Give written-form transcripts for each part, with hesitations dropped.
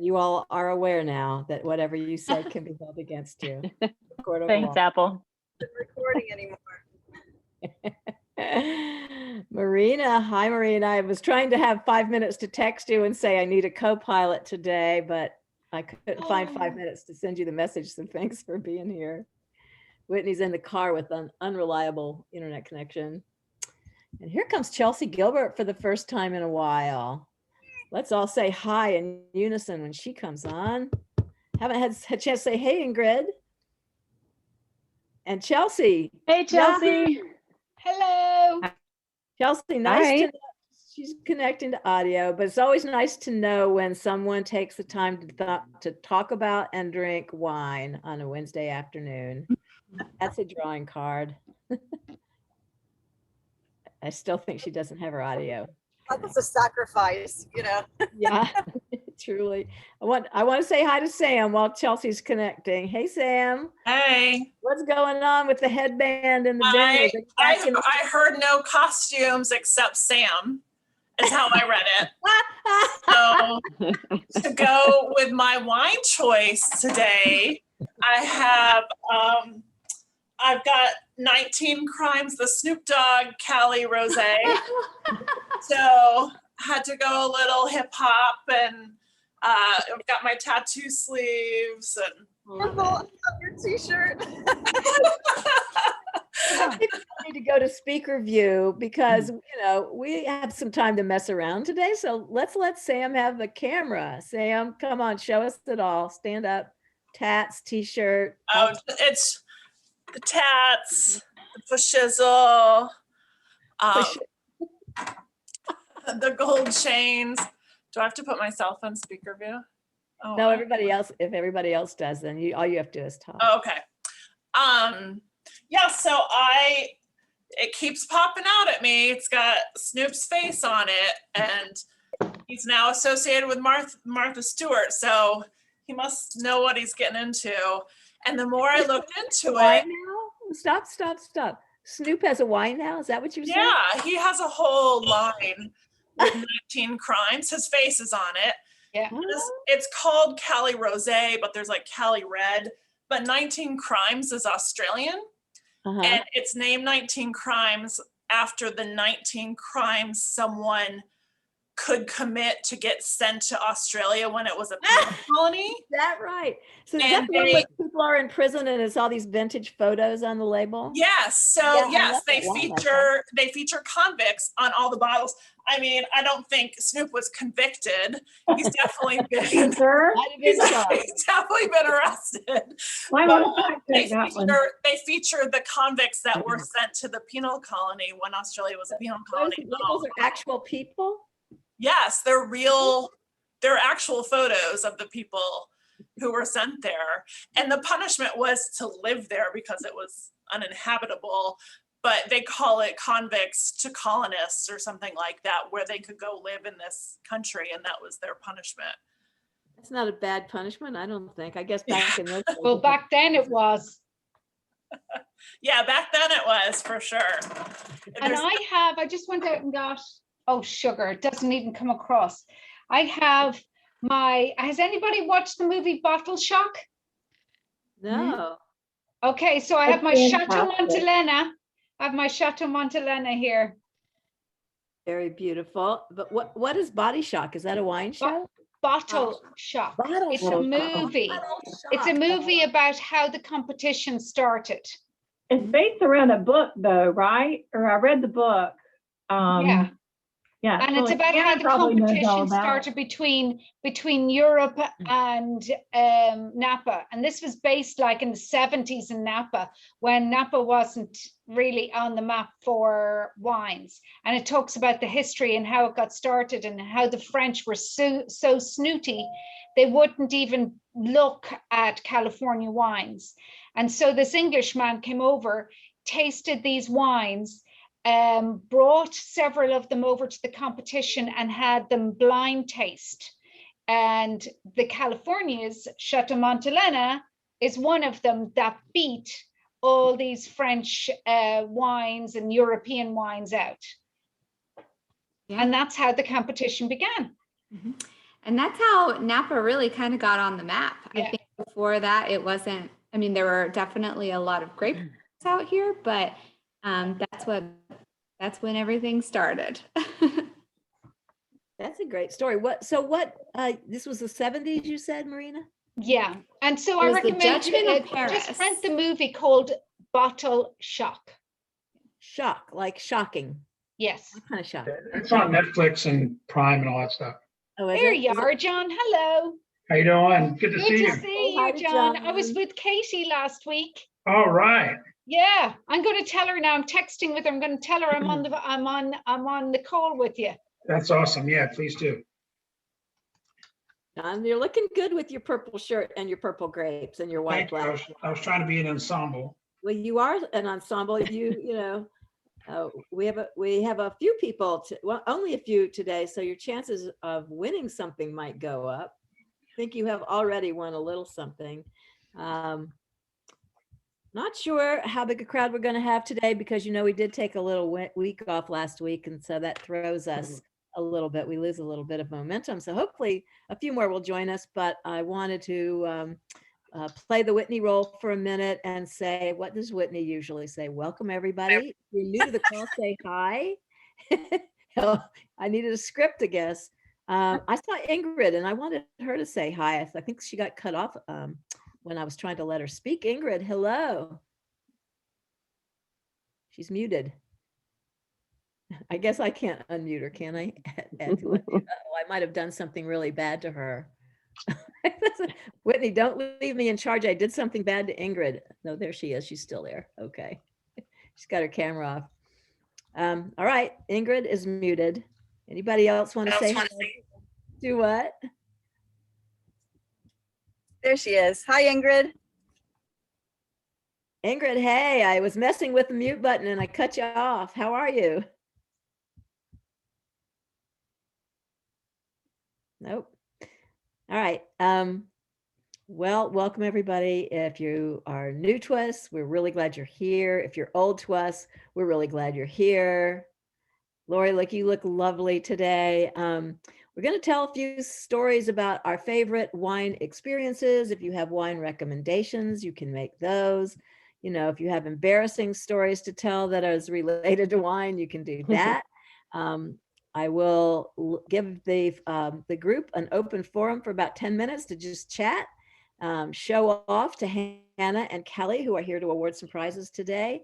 You all are aware now that whatever you said can be held against you. Court of Thanks, law. Apple. Recording anymore. Marina, hi Marina. I was trying to have 5 minutes to text you and say I need a co-pilot today, but I couldn't find 5 minutes to send you the message, so thanks for being here. Whitney's in the car with an unreliable internet connection. And here comes Chelsea Gilbert for the first time in a while. Let's all say hi in unison when she comes on. Haven't had a chance to say hey, Ingrid. And Chelsea. Hey, Chelsea. Hello. Chelsea, nice Hi. to know. She's connecting to audio, but it's always nice to know when someone takes the time to talk about and drink wine on a Wednesday afternoon. That's a drawing card. I still think she doesn't have her audio. That's a sacrifice, you know. Yeah, truly. I want to say hi to Sam while Chelsea's connecting. Hey, Sam. Hey, What's going on with the headband and the I vineyard? heard no costumes except Sam, is how I read it. So to go with my wine choice today, I have I've got 19 Crimes, the Snoop Dogg Cali Rosé. So had to go a little hip hop, and I've got my tattoo sleeves and Purple on your t-shirt. I need to go to speaker view because we have some time to mess around today. So let's let Sam have the camera. Sam, come on, show us it all. Stand up, tats, t-shirt. oh, it's the tats, the shizzle, the gold chains. Do I have to put myself on speaker view? Oh, No, everybody else. If everybody else does, then all you have to do is talk. Oh, okay. Yeah, so it keeps popping out at me. It's got Snoop's face on it, and he's now associated with Martha Stewart, so he must know what he's getting into. And the more I looked into Wine it, now? Stop. Snoop has a wine now? Is that what you said? yeah, he has a whole line with 19 Crimes. His face is on it. Yeah. It's called Cali Rosé, but there's like Cali Red. But 19 Crimes is Australian. And it's named 19 Crimes after the 19 crimes someone could commit to get sent to Australia when it was a penal colony. Is that right? So is And that the one where people are in prison and it's all these vintage photos on the label? Yes. So Yeah, yes, I love that they feature convicts on all the bottles. I mean, I don't think Snoop was convicted. He's definitely been he's definitely been arrested. They feature the convicts that were sent to the penal colony when Australia was a penal colony. Those are actual people? Yes, they're actual photos of the people who were sent there. And the punishment was to live there because it was uninhabitable, but they call it convicts to colonists or something like that, where they could go live in this country, and that was their punishment. That's not a bad punishment, I don't think. I guess back in those days. Well, back then it was. Yeah, back then it was, for sure. And I just went out and got, oh, sugar, it doesn't even come across. I have has anybody watched the movie Bottle Shock? No. Okay, so I have my Chateau Montelena. I have my Chateau Montelena here. Very beautiful. But what is Body Shock? Is that a wine show? Bottle Shock. It's a movie. It's a movie about how the competition started. It's based around a book, though, right? Or I read the book. Yeah. Yeah. And it's about how the competition started between Europe and Napa. And this was based like in the 70s in Napa, when Napa wasn't really on the map for wines. And it talks about the history and how it got started and how the French were so snooty, they wouldn't even look at California wines. And so this Englishman came over, tasted these wines, brought several of them over to the competition and had them blind taste. And the California's Chateau Montelena is one of them that beat all these French wines and European wines out. Yeah. And that's how the competition began. Mm-hmm. And that's how Napa really kind of got on the map. Yeah. I think before that, it wasn't, I mean, there were definitely a lot of grape out here, but that's when everything started. That's a great story. This was the 70s, you said, Marina? Yeah. And so It I was The recommend Judgment of just Paris. rent the movie called Bottle Shock. Shock, like shocking. Yes. What kind of shock? It's on Netflix and Prime and all that stuff. Oh, is There it? you Is it- are, John. Hello. How you doing? Good to Good see to you. see Hi, you, John. I was John. with Katie last week. All right. Yeah, I'm going to tell her now. I'm texting with her. I'm going to tell her I'm on the call with you. That's awesome. Yeah, please do. John, you're looking good with your purple shirt and your purple grapes and your white Thank you. blouse. I was trying to be an ensemble. Well, you are an ensemble. We have a few people, well, only a few today, so your chances of winning something might go up. I think you have already won a little something. Not sure how big a crowd we're going to have today because, we did take a little week off last week, and so that throws us a little bit. We lose a little bit of momentum. So hopefully a few more will join us, but I wanted to play the Whitney roll for a minute and say, what does Whitney usually say? Welcome, everybody. If you're new to the call, say hi. I needed a script, I guess. I saw Ingrid and I wanted her to say hi. I think she got cut off when I was trying to let her speak. Ingrid, hello. She's muted. I guess I can't unmute her, can I? I might have done something really bad to her. Whitney, don't leave me in charge. I did something bad to Ingrid. No, there she is. She's still there. Okay. She's got her camera off. All right. Ingrid is muted. Anybody else want to say hello? Do what? There she is. Hi, Ingrid. Ingrid, hey, I was messing with the mute button and I cut you off. How are you? Nope. All right. Well, welcome everybody. If you are new to us, we're really glad you're here. If you're old to us, we're really glad you're here. Lori, you look lovely today. We're going to tell a few stories about our favorite wine experiences. If you have wine recommendations, you can make those. If you have embarrassing stories to tell that is related to wine, you can do that. I will give the group an open forum for about 10 minutes to just chat, show off to Hannah and Kelly, who are here to award some prizes today.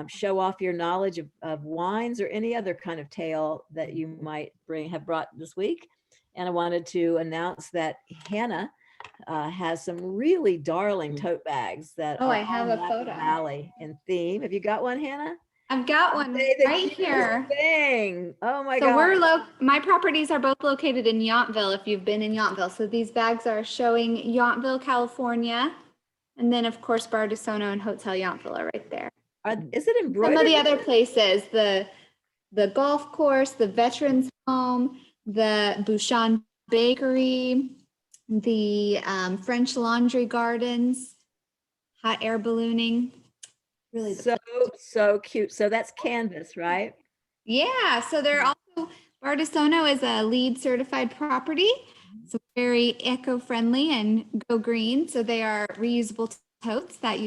Show off your knowledge of wines or any other kind of tale that you might have brought this week. And I wanted to announce that Hannah has some really darling tote bags that are I have a Napa photo. Valley in theme. Have you got one, Hannah? I've got one right here. Thing. Oh my So God. my properties are both located in Yountville, if you've been in Yountville. So these bags are showing Yountville, California. And then of course, Bardessono and Hotel Yountville are right there. Is it embroidered? Some of the other places, the golf course, the Veterans Home, the Bouchon Bakery, the French Laundry Gardens, hot air ballooning. Really so cute. So that's canvas, right? Yeah, so they're also, Bardessono is a LEED certified property. So very eco-friendly and go green. So they are reusable totes that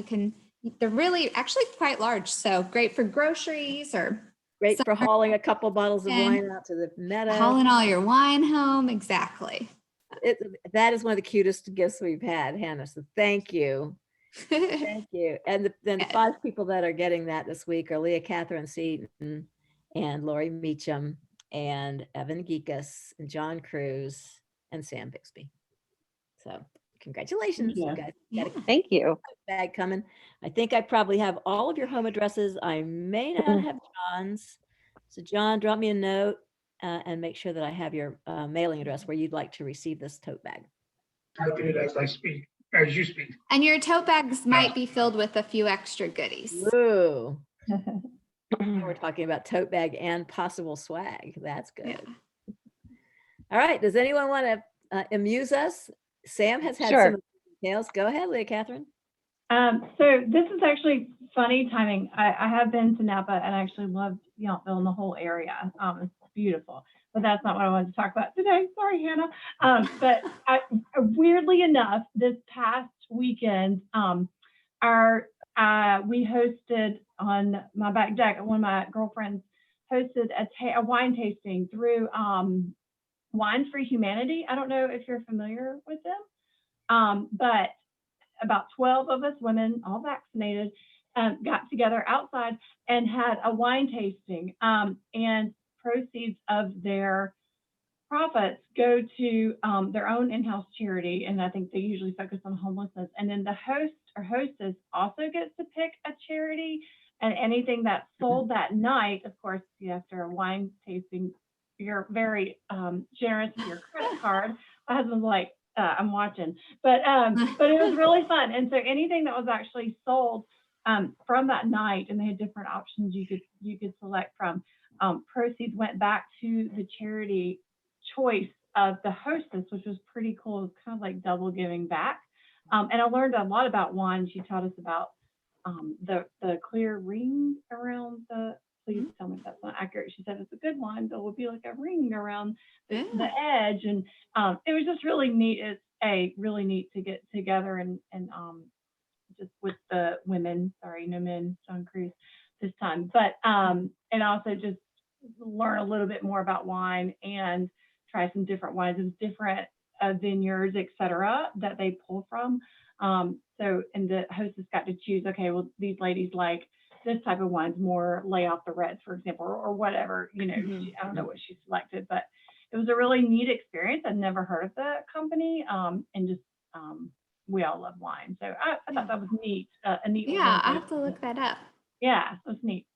they're really actually quite large. So great for groceries or great for hauling a couple bottles of wine out to the meadow. Hauling all your wine home. Exactly. That is one of the cutest gifts we've had, Hannah. So thank you. Thank you. And then the 5 people that are getting that this week are Leah Catherine Seaton and Lori Meacham and Evan Geekus and John Cruz and Sam Bixby. So congratulations, you guys. Thank you. Bag coming. I think I probably have all of your home addresses. I may not have John's. So John, drop me a note and make sure that I have your mailing address where you'd like to receive this tote bag. Typing it as I speak, as you speak. And your tote bags might be filled with a few extra goodies. Ooh. We're talking about tote bag and possible swag. That's good. Yeah. All right. Does anyone want to amuse us? Sam has had some details. Go ahead, Leah Catherine. So this is actually funny timing. I have been to Napa and actually loved Yountville and the whole area. It's beautiful. but that's not what I wanted to talk about today. Sorry, Hannah. But weirdly enough, this past weekend, we hosted on my back deck. One of my girlfriends hosted a wine tasting through Wine for Humanity. I don't know if you're familiar with them, but about 12 of us women, all vaccinated, got together outside and had a wine tasting, and proceeds of their profits go to their own in-house charity. And I think they usually focus on homelessness. And then the host or hostess also gets to pick a charity, and anything that's sold that night, of course, after a wine tasting, you're very generous with your credit card. My husband's like, I'm watching, but it was really fun. And so anything that was actually sold from that night, and they had different options you could select from, proceeds went back to the charity choice of the hostess, which was pretty cool. It was kind of like double giving back. And I learned a lot about wine. She taught us about the clear ring around the, please tell me if that's not accurate. She said it's a good wine, but it would be like a ring around the edge. And it was just really neat. It's really neat to get together and just with the women, sorry, no men, John Cruz this time, but and also just learn a little bit more about wine and try some different wines and different vineyards, etc., that they pull from. So, and the hostess got to choose, okay, well, these ladies like this type of wines more, lay off the reds, for example, or whatever, I don't know what she selected, but it was a really neat experience. I'd never heard of the company, and just we all love wine, so I thought that was neat. A neat. Yeah, I'll have to look that up. Yeah, that's neat.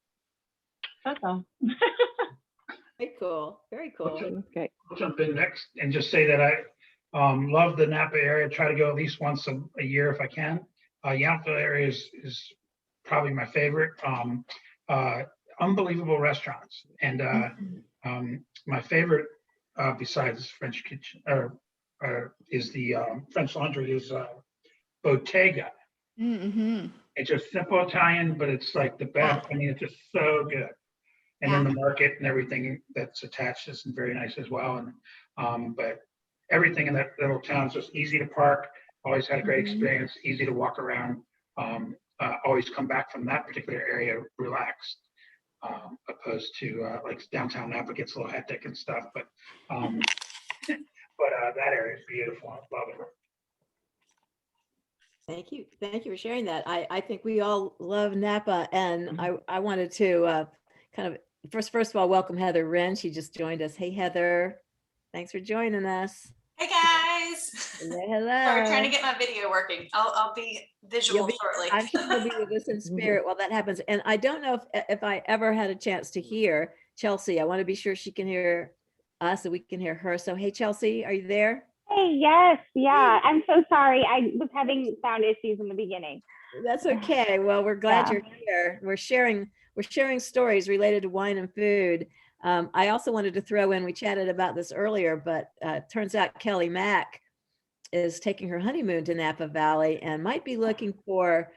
That's all. Very cool. Very cool. Okay. I'll jump in next and just say that I love the Napa area. Try to go at least once a year if I can. Yountville area is probably my favorite. Unbelievable restaurants, and my favorite besides French kitchen is the French Laundry is Bottega. Mm-hmm. It's just simple Italian, but it's like the best. I mean, it's just so good. And then the market and everything that's attached is very nice as well. And but everything in that little town is just easy to park. Always had a great experience. Easy to walk around. Always come back from that particular area relaxed, opposed to like downtown Napa gets a little hectic and stuff. But that area is beautiful. I love it. Thank you. Thank you for sharing that. I think we all love Napa, and I wanted to kind of first of all welcome Heather Wren. She just joined us. Hey Heather, thanks for joining us. Hey guys. Hello. Sorry, trying to get my video working. I'll be visual shortly. I'm sure you'll be with us in spirit while that happens. And I don't know if I ever had a chance to hear Chelsea. I want to be sure she can hear us and we can hear her. So hey Chelsea, are you there? Hey, yes, yeah. I'm so sorry. I was having sound issues in the beginning. That's okay. Well, we're glad you're here. We're sharing stories related to wine and food. I also wanted to throw in, we chatted about this earlier, but turns out Kelly Mack is taking her honeymoon to Napa Valley and might be looking for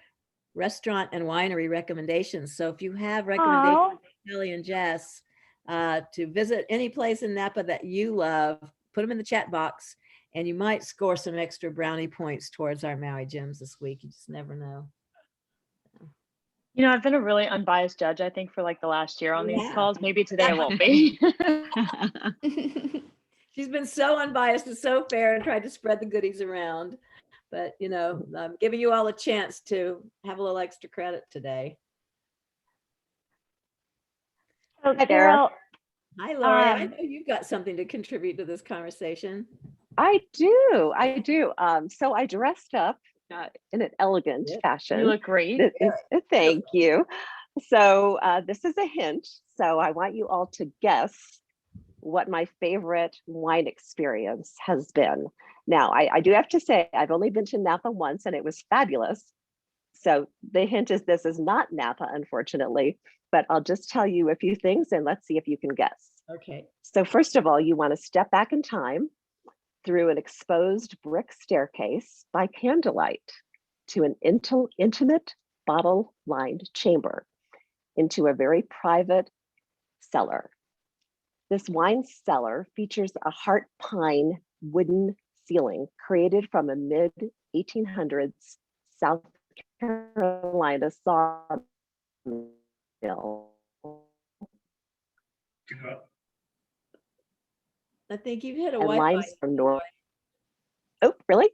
restaurant and winery recommendations. So if you have recommendations, Kelly and Jess, to visit any place in Napa that you love, put them in the chat box. And you might score some extra brownie points towards our Maui Gems this week. You just never know. You know, I've been a really unbiased judge, I think, for like the last year on these calls. Maybe today I won't be. She's been so unbiased and so fair and tried to spread the goodies around. But, I'm giving you all a chance to have a little extra credit today. So, Hi, Carol. Hi, Lori. I know you've got something to contribute to this conversation. I do. So I dressed up in an elegant fashion. You look great. Thank you. So this is a hint. So I want you all to guess what my favorite wine experience has been. Now, I do have to say, I've only been to Napa once and it was fabulous. So the hint is this is not Napa, unfortunately, but I'll just tell you a few things and let's see if you can guess. Okay. So first of all, you want to step back in time through an exposed brick staircase by candlelight to an intimate bottle-lined chamber into a very private cellar. This wine cellar features a heart pine wooden ceiling created from a mid-1800s South Carolina sawmill. I think you've hit a And Wi-Fi. limestone north. Oh, really?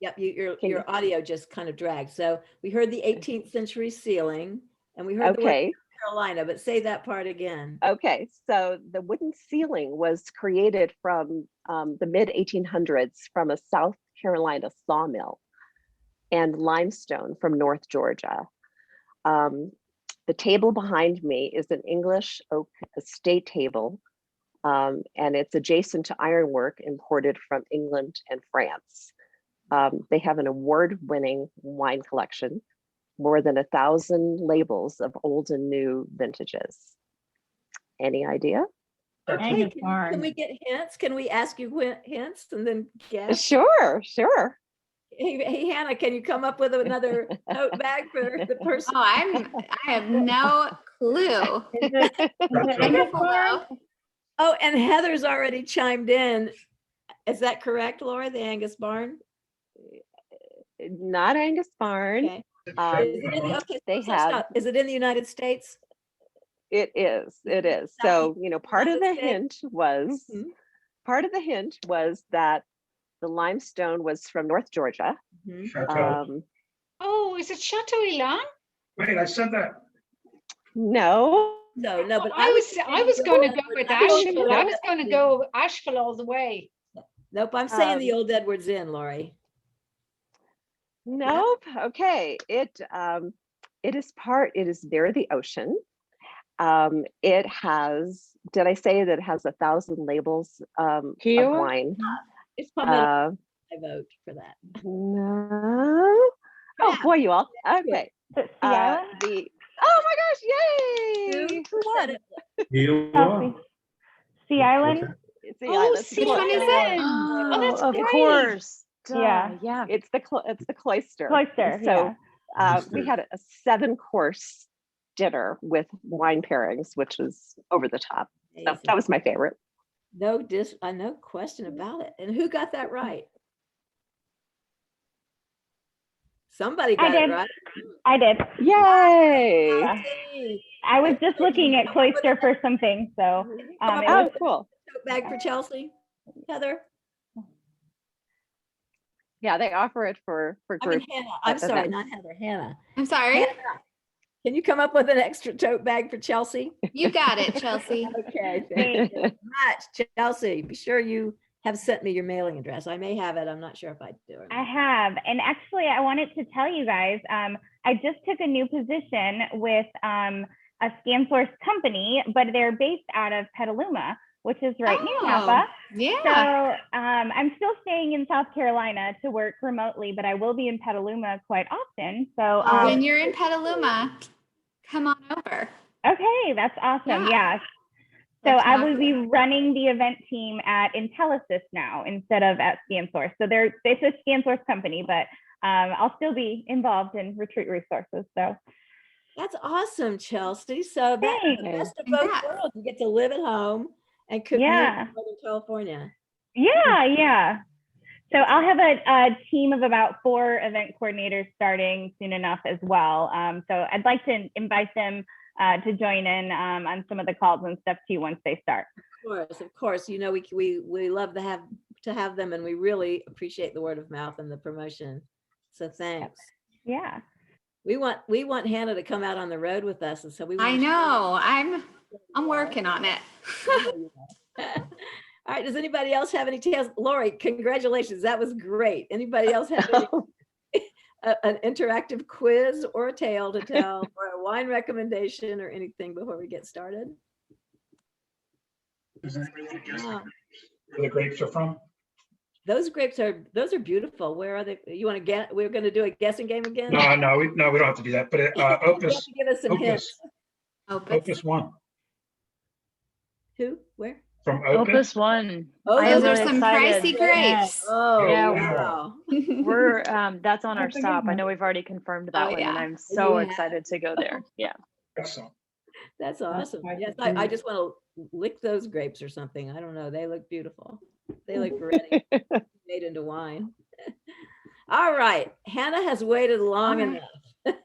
Yep, Can your audio just kind of dragged. So we heard the 18th century ceiling, and we heard the word Okay. Carolina, but say that part again. Okay, so the wooden ceiling was created from the mid 1800s from a South Carolina sawmill and limestone from North Georgia. The table behind me is an English oak estate table, and it's adjacent to ironwork imported from England and France. They have an award-winning wine collection, more than 1,000 labels of old and new vintages. Any idea? Okay, can we get hints? Can we ask you hints and then guess? Sure, sure. Hey, Hannah, can you come up with another tote bag for the person? Oh, I have no clue. Is it Angus barn? Oh, and Heather's already chimed in. Is that correct, Laura? The Angus barn? Not Angus barn. Okay. They have. Is it in the United States? It is. It is. So, you know, part of the hint was that the limestone was from North Georgia. Chateau. Oh, is it Chateau Elan? Wait, I said that. No. No, but I was going to go with Asheville. I was going to go Asheville all the way. Nope, I'm saying the Old Edwards Inn, Lori. Nope. Okay. It is near the ocean. It has, did I say that it has 1,000 labels of wine? It's probably I vote for that. No. Oh boy, you all. Okay. Sea Island? Oh my gosh, yay! Who won it? Sea Island? Which one is it? Oh, that's of great. course. Yeah. Yeah. It's the cloister. Cloister, So yeah. we had a 7-course dinner with wine pairings, which was over the top. So that was my favorite. No question about it. And who got that right? Somebody got it right. I did. Yay! I was just looking at Cloister for something, so oh, cool. Tote bag for Chelsea, Heather. Yeah, they offer it for group. Hannah. I'm sorry, not Heather. Hannah. I'm sorry. Hannah, can you come up with an extra tote bag for Chelsea? You got it, Chelsea. Okay, thank you very much, Chelsea. Be sure you have sent me your mailing address. I may have it. I'm not sure if I do. I have. And actually, I wanted to tell you guys, I just took a new position with a ScanSource company, but they're based out of Petaluma, which is right near Napa. Yeah. So I'm still staying in South Carolina to work remotely, but I will be in Petaluma quite often. So when you're in Petaluma, come on over. Okay, that's awesome. Yeah. So I will be running the event team at Intellisys now instead of at ScanSource. So it's a ScanSource company, but I'll still be involved in retreat resources. So that's awesome, Chelsea. So that's the best of both worlds. You get to live at home and commute to Northern California. Yeah. So I'll have a team of about 4 event coordinators starting soon enough as well. So I'd like to invite them to join in on some of the calls and stuff too once they start. Of course. You know, we love to have them, and we really appreciate the word of mouth and the promotion. So thanks. Yeah. We want Hannah to come out on the road with us, and so we. I know. I'm working on it. All right. Does anybody else have any tales? Lori, congratulations. That was great. Anybody else have an interactive quiz or a tale to tell, or a wine recommendation or anything before we get started? Does anybody want to guess where the grapes are from? Those are beautiful. Where are they? You want to get? We're going to do a guessing game again. No, we don't have to do that. But you have Opus. to give us some hints. Opus 1. Who? Where? From Opus 1. Oh, those are some pricey grapes. Oh, yeah. Wow. We're that's on our stop. I know we've already confirmed that one, and I'm so excited to go there. Yeah. Excellent. That's awesome. Yes, I just want to lick those grapes or something. I don't know. They look beautiful. They look ready, made into wine. All right. Hannah has waited long All right. enough.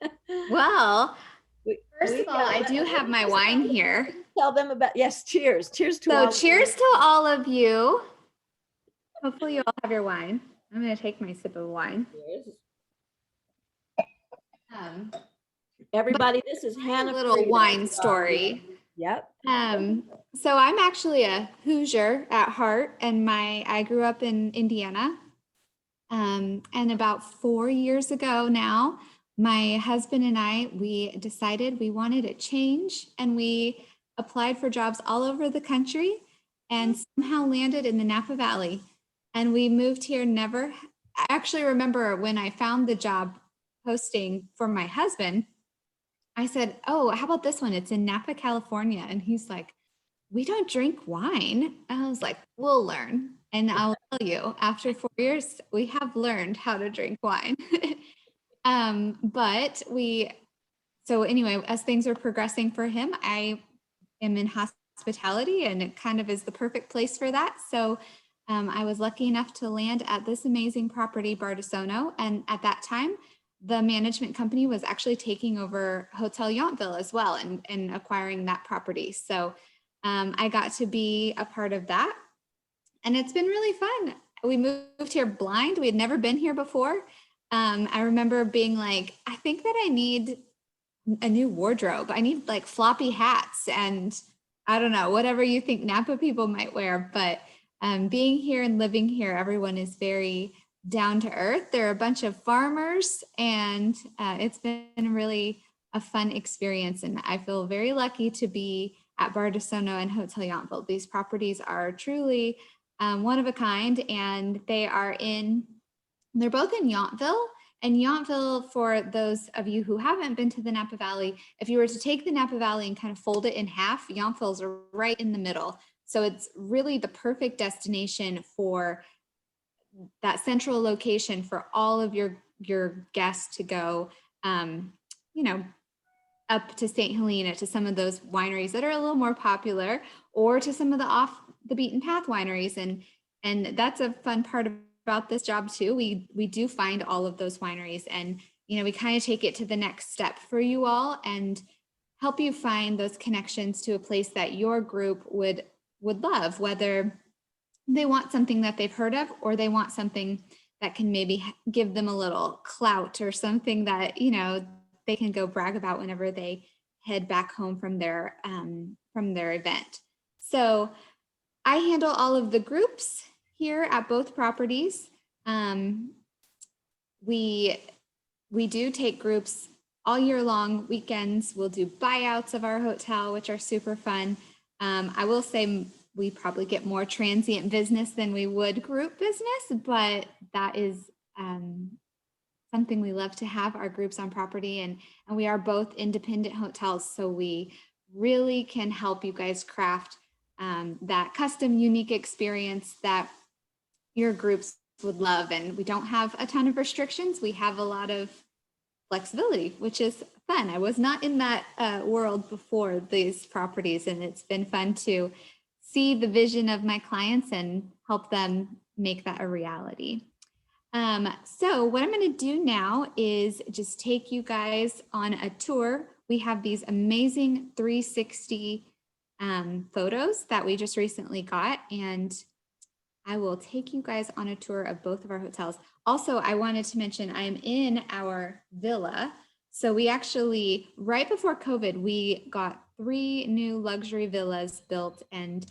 Well, We- first we of all, I got- do have my wine here. Tell them about, yes, cheers. Cheers to So all. cheers to all of you. Hopefully you all have your wine. I'm going to take my sip of wine. Cheers. Um, Everybody, this is Hannah. a little Freda. wine story. Yep. So I'm actually a Hoosier at heart, and I grew up in Indiana. And about 4 years ago now, my husband and I, we decided we wanted a change, and we applied for jobs all over the country and somehow landed in the Napa Valley. And we moved here I actually remember when I found the job posting for my husband, I said, oh, how about this one? It's in Napa, California. And he's like, we don't drink wine. And I was like, we'll learn. And I'll tell you, after 4 years, we have learned how to drink wine. So anyway, as things are progressing for him, I am in hospitality, and it kind of is the perfect place for that. So I was lucky enough to land at this amazing property, Bardessono. And at that time, the management company was actually taking over Hotel Yountville as well, and acquiring that property. So I got to be a part of that. And it's been really fun. We moved here blind. We had never been here before. I remember being like, I think that I need a new wardrobe. I need like floppy hats and I don't know, whatever you think Napa people might wear. But being here and living here, everyone is very down to earth. They're a bunch of farmers, and it's been really a fun experience. And I feel very lucky to be at Bardessono and Hotel Yountville. These properties are truly one of a kind, and they're both in Yountville. And Yountville, for those of you who haven't been to the Napa Valley, if you were to take the Napa Valley and kind of fold it in half, Yountville's right in the middle. So it's really the perfect destination for that central location for all of your guests to go, up to St. Helena, to some of those wineries that are a little more popular, or to some of the off the beaten path wineries. And that's a fun part about this job too. We do find all of those wineries, and we kind of take it to the next step for you all and help you find those connections to a place that your group would love, whether they want something that they've heard of, or they want something that can maybe give them a little clout, or something that they can go brag about whenever they head back home from their event. So I handle all of the groups here at both properties. We do take groups all year long. Weekends, we'll do buyouts of our hotel, which are super fun. I will say we probably get more transient business than we would group business, but that is something we love to have, our groups on property. And we are both independent hotels, so we really can help you guys craft that custom, unique experience that your groups would love. And we don't have a ton of restrictions. We have a lot of flexibility, which is fun. I was not in that world before these properties, and it's been fun to see the vision of my clients and help them make that a reality. So what I'm going to do now is just take you guys on a tour. We have these amazing 360 photos that we just recently got, and I will take you guys on a tour of both of our hotels. Also, I wanted to mention I am in our villa. So we actually, right before COVID, we got 3 new luxury villas built, and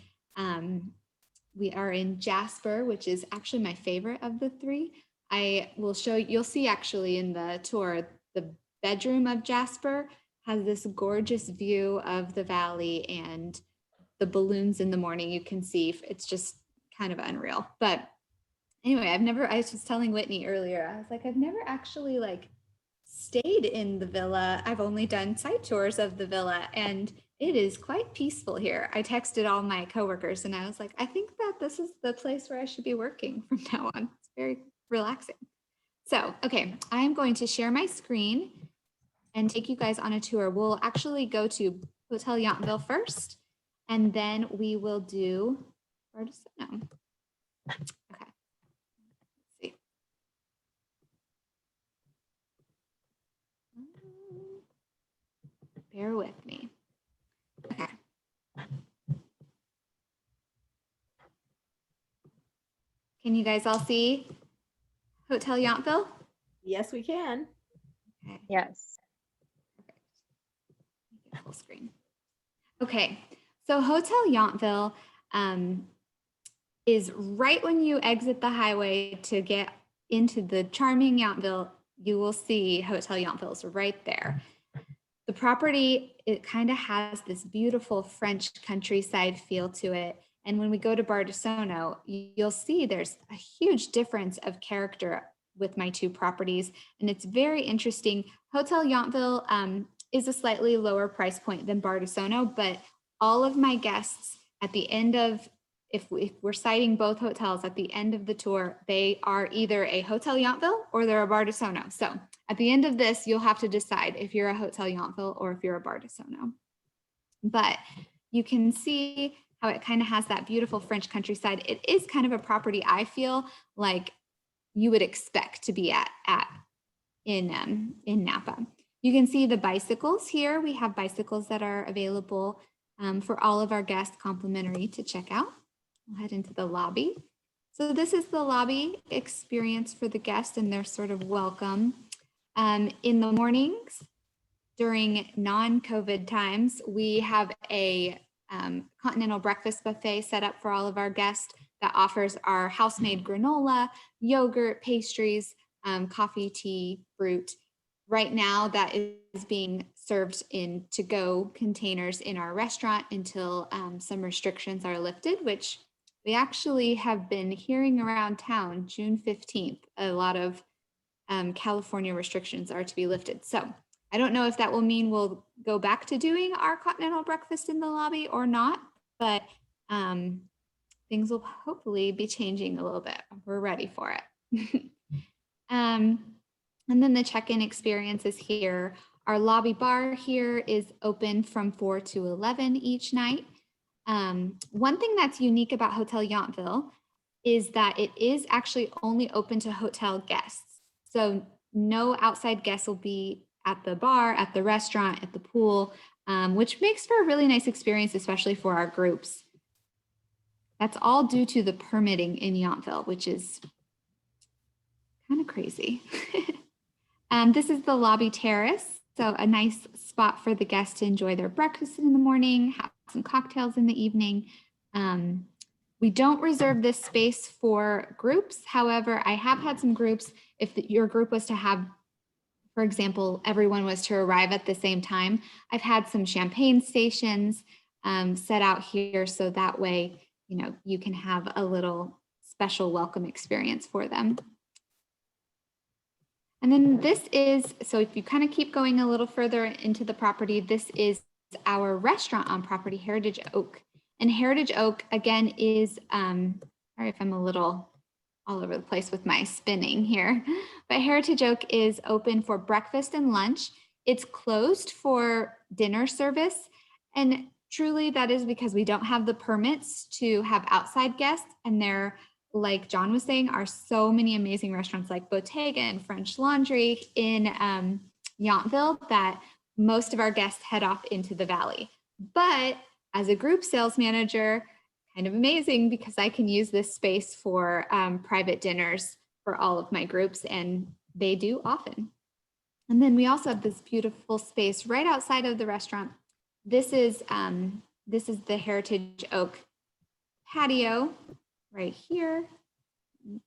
we are in Jasper, which is actually my favorite of the 3. I will show you, you'll see actually in the tour, the bedroom of Jasper has this gorgeous view of the valley and the balloons in the morning. You can see it's just kind of unreal. But anyway, I was just telling Whitney earlier, I was like, I've never actually stayed in the villa. I've only done site tours of the villa, and it is quite peaceful here. I texted all my coworkers and I was like, I think that this is the place where I should be working from now on. It's very relaxing. So, okay, I am going to share my screen and take you guys on a tour. We'll actually go to Hotel Yountville first, and then we will do Bardessono. Okay. Let's see. Bear with me. Okay. Can you guys all see Hotel Yountville? Yes, we can. Okay. Yes. Full screen. Okay, so Hotel Yountville is right when you exit the highway to get into the charming Yountville. You will see Hotel Yountville is right there. The property, it kind of has this beautiful French countryside feel to it. And when we go to Bardessono, you'll see there's a huge difference of character with my two properties. And it's very interesting. Hotel Yountville is a slightly lower price point than Bardessono, but all of my guests at the end of, if we're citing both hotels at the end of the tour, they are either a Hotel Yountville or they're a Bardessono. So at the end of this, you'll have to decide if you're a Hotel Yountville or if you're a Bardessono. But you can see how it kind of has that beautiful French countryside. It is kind of a property I feel like you would expect to be at in Napa. You can see the bicycles here. We have bicycles that are available for all of our guests, complimentary to check out. We'll head into the lobby. So this is the lobby experience for the guests and their sort of welcome. In the mornings, during non-COVID times, we have a continental breakfast buffet set up for all of our guests that offers our house-made granola, yogurt, pastries, coffee, tea, fruit. Right now, that is being served in to-go containers in our restaurant until some restrictions are lifted, which we actually have been hearing around town. June 15th, a lot of California restrictions are to be lifted. So I don't know if that will mean we'll go back to doing our continental breakfast in the lobby or not, but things will hopefully be changing a little bit. We're ready for it. And then the check-in experience is here. Our lobby bar here is open from 4 to 11 each night. One thing that's unique about Hotel Yountville is that it is actually only open to hotel guests. So no outside guests will be at the bar, at the restaurant, at the pool, which makes for a really nice experience, especially for our groups. That's all due to the permitting in Yountville, which is kind of crazy. This is the lobby terrace. So a nice spot for the guests to enjoy their breakfast in the morning, have some cocktails in the evening. We don't reserve this space for groups. However, I have had some groups, if your group was to have, for example, everyone was to arrive at the same time, I've had some champagne stations set out here. So that way, you know, you can have a little special welcome experience for them. And then this is, so if you kind of keep going a little further into the property, this is our restaurant on property, Heritage Oak. And Heritage Oak, again, is, sorry if I'm a little all over the place with my spinning here, but Heritage Oak is open for breakfast and lunch. It's closed for dinner service. And truly that is because we don't have the permits to have outside guests, and there, like John was saying, are so many amazing restaurants like Bottega and French Laundry in Yountville that most of our guests head off into the valley. But as a group sales manager, kind of amazing because I can use this space for private dinners for all of my groups, and they do often. And then we also have this beautiful space right outside of the restaurant. This is the Heritage Oak patio right here. I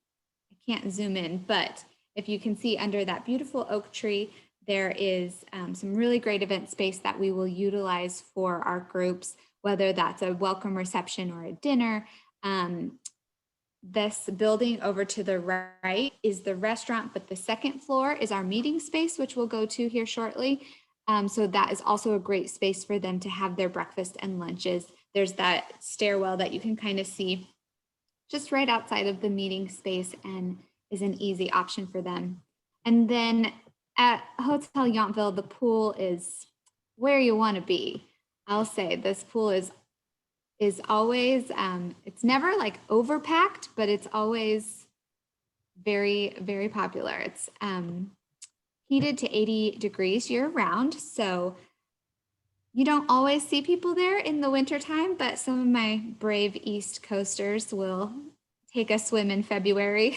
can't zoom in, but if you can see under that beautiful oak tree, there is some really great event space that we will utilize for our groups, whether that's a welcome reception or a dinner. This building over to the right is the restaurant, but the second floor is our meeting space, which we'll go to here shortly. So that is also a great space for them to have their breakfast and lunches. There's that stairwell that you can kind of see just right outside of the meeting space and is an easy option for them. And then at Hotel Yountville, the pool is where you want to be. I'll say this pool is is always, it's never like overpacked, but it's always very, very popular. It's heated to 80 degrees year round. So you don't always see people there in the wintertime, but some of my brave East Coasters will take a swim in February.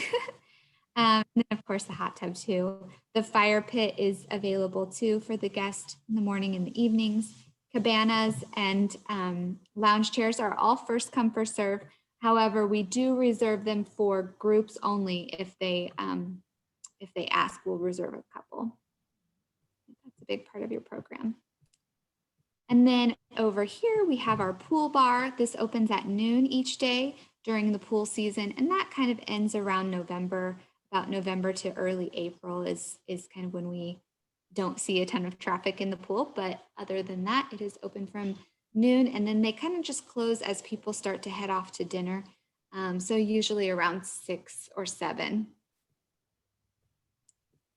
And then of course the hot tub too. The fire pit is available too for the guest in the morning and the evenings. Cabanas and lounge chairs are all first come, first serve. However, we do reserve them for groups only. If they ask, we'll reserve a couple. That's a big part of your program. And then over here, we have our pool bar. This opens at noon each day during the pool season, and that kind of ends around November. About November to early April is kind of when we don't see a ton of traffic in the pool. But other than that, it is open from noon, and then they kind of just close as people start to head off to dinner. So usually around 6 or 7.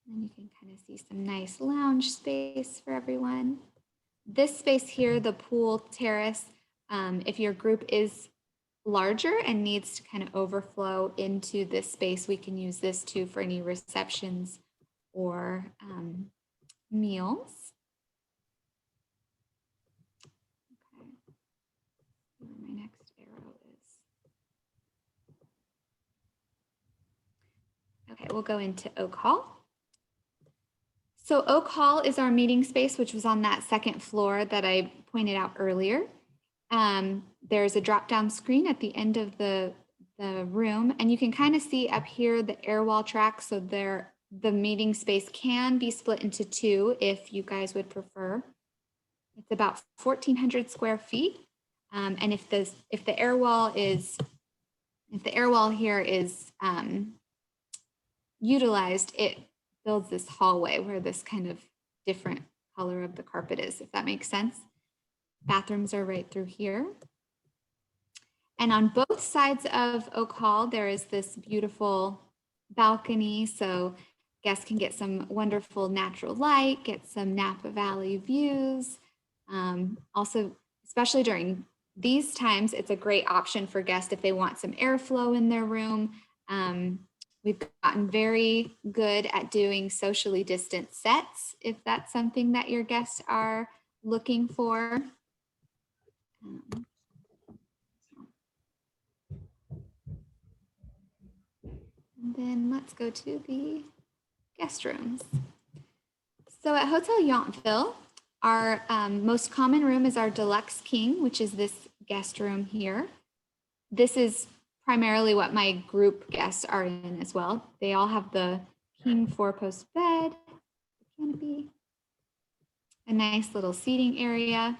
And you can kind of see some nice lounge space for everyone. This space here, the pool terrace, if your group is larger and needs to kind of overflow into this space, we can use this too for any receptions or meals. Okay. Where my next arrow is. Okay, we'll go into Oak Hall. So Oak Hall is our meeting space, which was on that second floor that I pointed out earlier. There's a drop-down screen at the end of the room, and you can kind of see up here the air wall track. So the meeting space can be split into 2 if you guys would prefer. It's about 1,400 square feet, and if the air wall here is utilized, it builds this hallway where this kind of different color of the carpet is, if that makes sense. Bathrooms are right through here. And on both sides of Oak Hall, there is this beautiful balcony. So guests can get some wonderful natural light, get some Napa Valley views. Also, especially during these times, it's a great option for guests if they want some airflow in their room. We've gotten very good at doing socially distant sets, if that's something that your guests are looking for. And then let's go to the guest rooms. So at Hotel Yountville, our most common room is our Deluxe King, which is this guest room here. This is primarily what my group guests are in as well. They all have the king 4-post bed, canopy, a nice little seating area.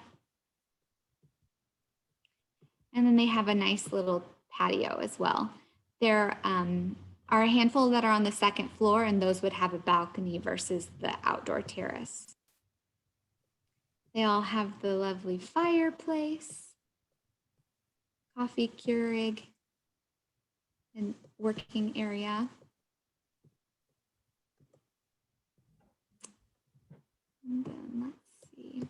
And then they have a nice little patio as well. There are a handful that are on the second floor, and those would have a balcony versus the outdoor terrace. They all have the lovely fireplace, coffee Keurig, and working area. And then let's see.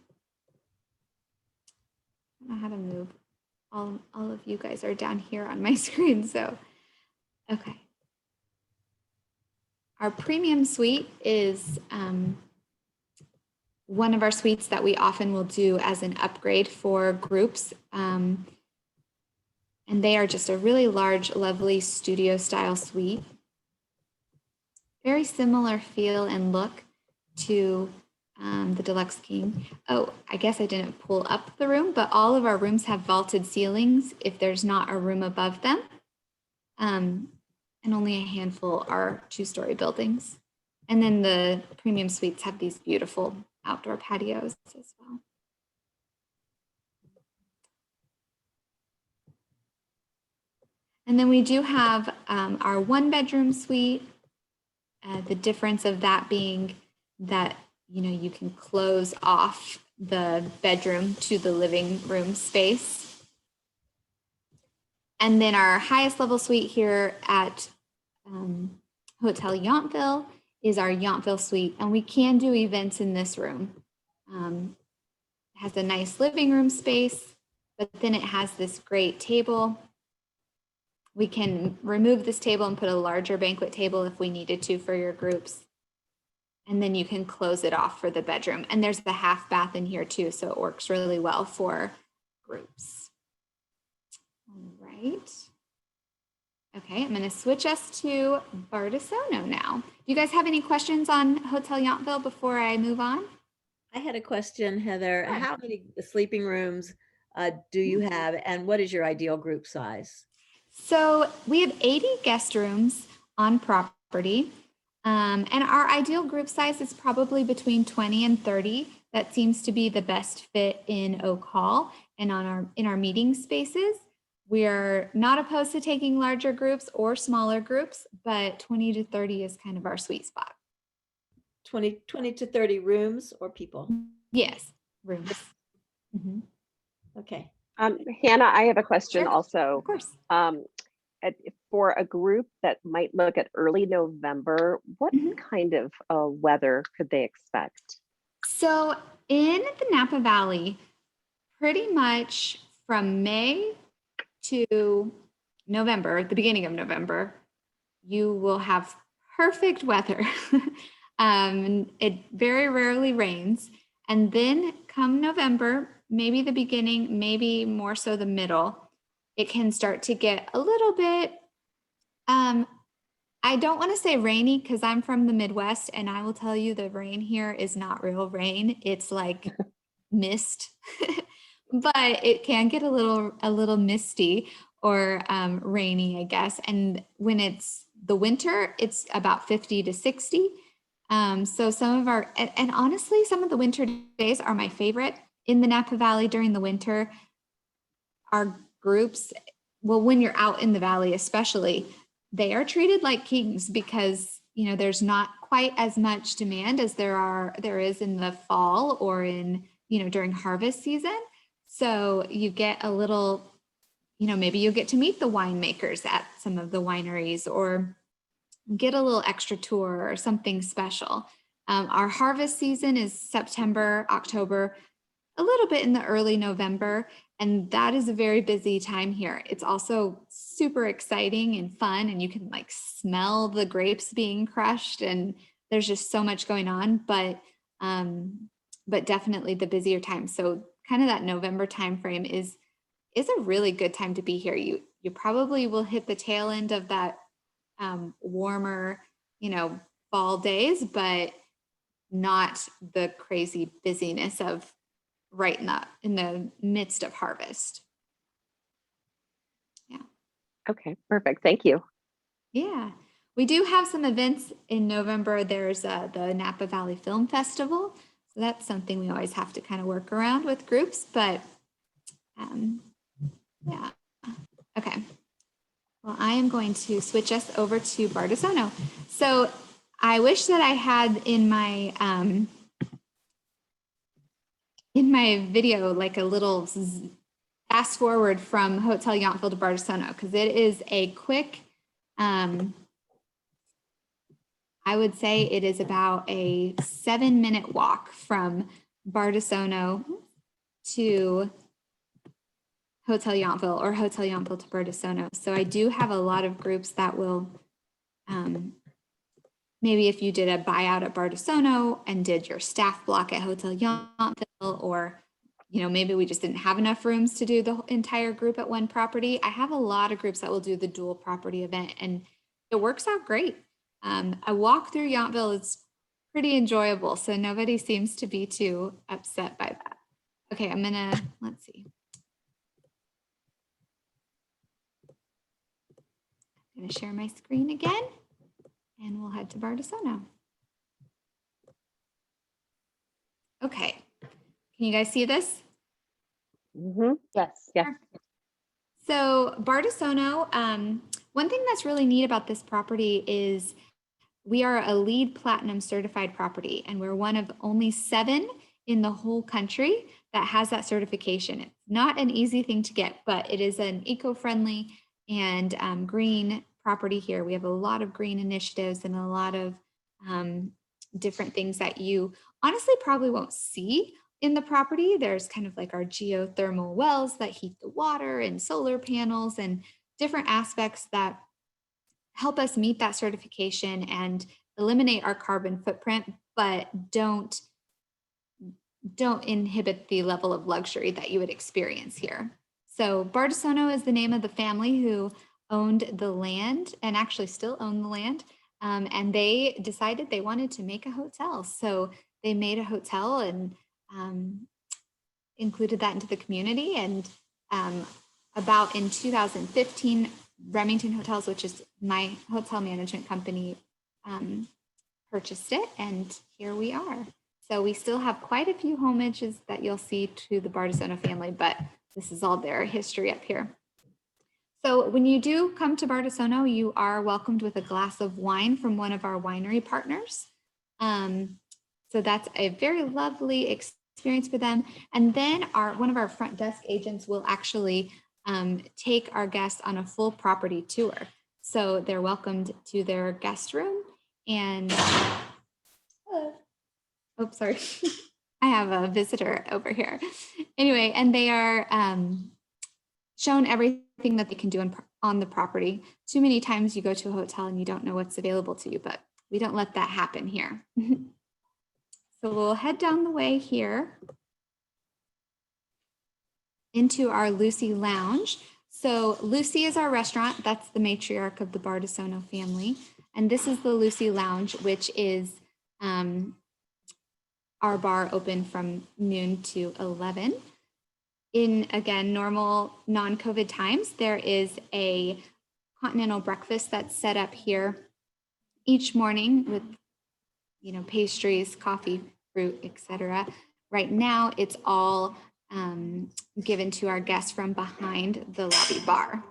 I don't know how to move. All of you guys are down here on my screen, so okay. Our premium suite is one of our suites that we often will do as an upgrade for groups. And they are just a really large, lovely studio style suite. Very similar feel and look to the Deluxe King. Oh, I guess I didn't pull up the room, but all of our rooms have vaulted ceilings if there's not a room above them. And only a handful are 2-story buildings. And then the premium suites have these beautiful outdoor patios as well. And then we do have our 1-bedroom suite. The difference of that being that, you know, you can close off the bedroom to the living room space. And then our highest level suite here at Hotel Yountville is our Yountville suite. And we can do events in this room. It has a nice living room space. but then it has this great table. We can remove this table and put a larger banquet table if we needed to for your groups. And then you can close it off for the bedroom. And there's the half bath in here too, so it works really well for groups. All right. Okay, I'm going to switch us to Bardessono now. Do you guys have any questions on Hotel Yountville before I move on? I had a question, Heather. How many sleeping rooms do you have, and what is your ideal group size? So we have 80 guest rooms on property, and our ideal group size is probably between 20 and 30. That seems to be the best fit in Oak Hall and in our meeting spaces. We are not opposed to taking larger groups or smaller groups, but 20 to 30 is kind of our sweet spot. 20 to 30 rooms or people? Yes, rooms. Okay. Hannah, I have a question also. Of course. For a group that might look at early November, what kind of weather could they expect? So in the Napa Valley, pretty much from May to November, the beginning of November, you will have perfect weather. It very rarely rains. And then come November, maybe the beginning, maybe more so the middle, it can start to get a little bit, I don't want to say rainy because I'm from the Midwest and I will tell you the rain here is not real rain. It's like mist, but it can get a little misty or rainy, I guess. And when it's the winter, it's about 50 to 60. So some of our, and honestly, some of the winter days are my favorite in the Napa Valley during the winter. Our groups, well, when you're out in the valley, especially, they are treated like kings because, you know, there's not quite as much demand as there is in the fall or in, you know, during harvest season. So you get a little, you know, maybe you'll get to meet the winemakers at some of the wineries or get a little extra tour or something special. Our harvest season is September, October, a little bit in the early November, and that is a very busy time here. It's also super exciting and fun, and you can like smell the grapes being crushed, and there's just so much going on, but definitely the busier time. So kind of that November timeframe is a really good time to be here. You probably will hit the tail end of that warmer, you know, fall days, but not the crazy busyness of right in the midst of harvest. Yeah. Okay, perfect. Thank you. Yeah. We do have some events in November. There's the Napa Valley Film Festival. So that's something we always have to kind of work around with groups, but yeah. Okay. Well, I am going to switch us over to Bardessono. So I wish that I had in my video like a little fast forward from Hotel Yountville to Bardessono, because it is a quick, I would say it is about a 7-minute walk from Bardessono to Hotel Yountville or Hotel Yountville to Bardessono. So I do have a lot of groups that will, maybe if you did a buyout at Bardessono and did your staff block at Hotel Yountville, or, you know, maybe we just didn't have enough rooms to do the entire group at one property. I have a lot of groups that will do the dual property event, and it works out great. A walk through Yountville is pretty enjoyable, so nobody seems to be too upset by that. Okay, I'm gonna, let's see. I'm going to share my screen again, and we'll head to Bardessono. Okay, can you guys see this? Yes. Yes. So Bardessono, one thing that's really neat about this property is we are a LEED Platinum certified property, and we're one of only 7 in the whole country that has that certification. It's not an easy thing to get, but it is an eco-friendly and green property here. We have a lot of green initiatives and a lot of different things that you honestly probably won't see in the property. There's kind of like our geothermal wells that heat the water and solar panels and different aspects that help us meet that certification and eliminate our carbon footprint, but don't inhibit the level of luxury that you would experience here. So Bardessono is the name of the family who owned the land and actually still own the land. And they decided they wanted to make a hotel. So they made a hotel and included that into the community. And about in 2015, Remington Hotels, which is my hotel management company, purchased it. And here we are. So we still have quite a few homages that you'll see to the Bardessono family, but this is all their history up here. So when you do come to Bardessono, you are welcomed with a glass of wine from one of our winery partners. So that's a very lovely experience for them. And then one of our front desk agents will actually take our guests on a full property tour. So they're welcomed to their guest room and, hello. Oh, sorry. I have a visitor over here. Anyway, and they are shown everything that they can do on the property. Too many times you go to a hotel and you don't know what's available to you, but we don't let that happen here. So we'll head down the way here into our Lucy Lounge. So Lucy is our restaurant. That's the matriarch of the Bardessono family. And this is the Lucy Lounge, which is our bar open from noon to 11. In, again, normal non-COVID times, there is a continental breakfast that's set up here each morning with, pastries, coffee, fruit, etc. Right now, it's all given to our guests from behind the lobby bar.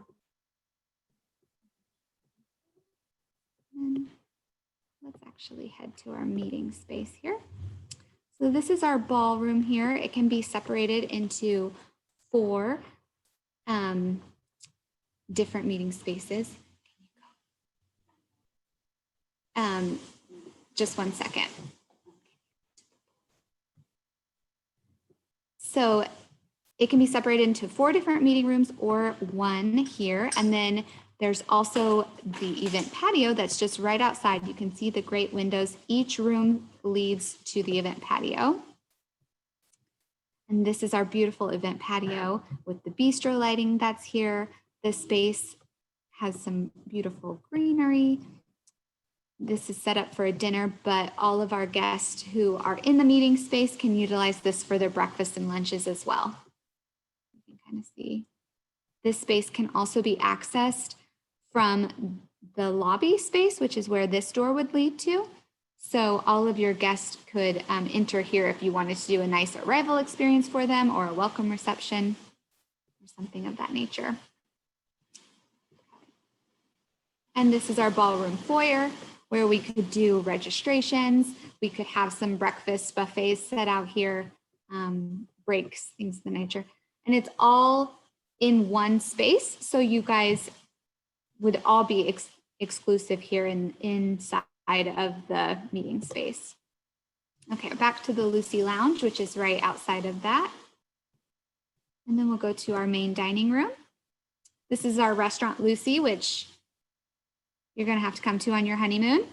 And let's actually head to our meeting space here. So this is our ballroom here. It can be separated into 4 different meeting spaces. Just one second. So it can be separated into 4 different meeting rooms or 1 here. And then there's also the event patio that's just right outside. You can see the great windows. Each room leads to the event patio. And this is our beautiful event patio with the bistro lighting that's here. This space has some beautiful greenery. This is set up for a dinner, but all of our guests who are in the meeting space can utilize this for their breakfast and lunches as well. You can kind of see. This space can also be accessed from the lobby space, which is where this door would lead to. So all of your guests could enter here if you wanted to do a nice arrival experience for them or a welcome reception or something of that nature. And this is our ballroom foyer where we could do registrations. We could have some breakfast buffets set out here, breaks, things of the nature. And it's all in one space. So you guys would all be exclusive here inside of the meeting space. Okay, back to the Lucy Lounge, which is right outside of that. And then we'll go to our main dining room. This is our restaurant Lucy, which you're gonna have to come to on your honeymoon.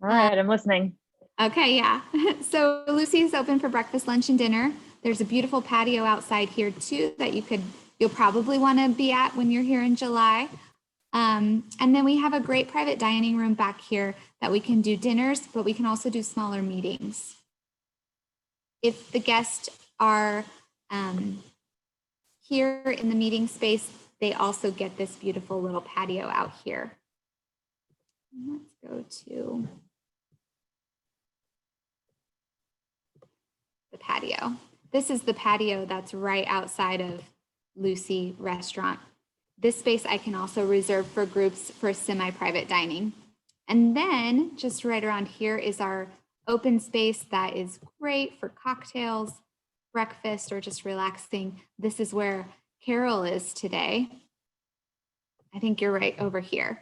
All right, I'm listening. Okay, yeah. So Lucy is open for breakfast, lunch, and dinner. There's a beautiful patio outside here too that you'll probably want to be at when you're here in July. And then we have a great private dining room back here that we can do dinners, but we can also do smaller meetings. If the guests are here in the meeting space, they also get this beautiful little patio out here. Let's go to the patio. This is the patio that's right outside of Lucy Restaurant. This space I can also reserve for groups for semi-private dining. And then just right around here is our open space that is great for cocktails, breakfast, or just relaxing. This is where Carol is today. I think you're right over here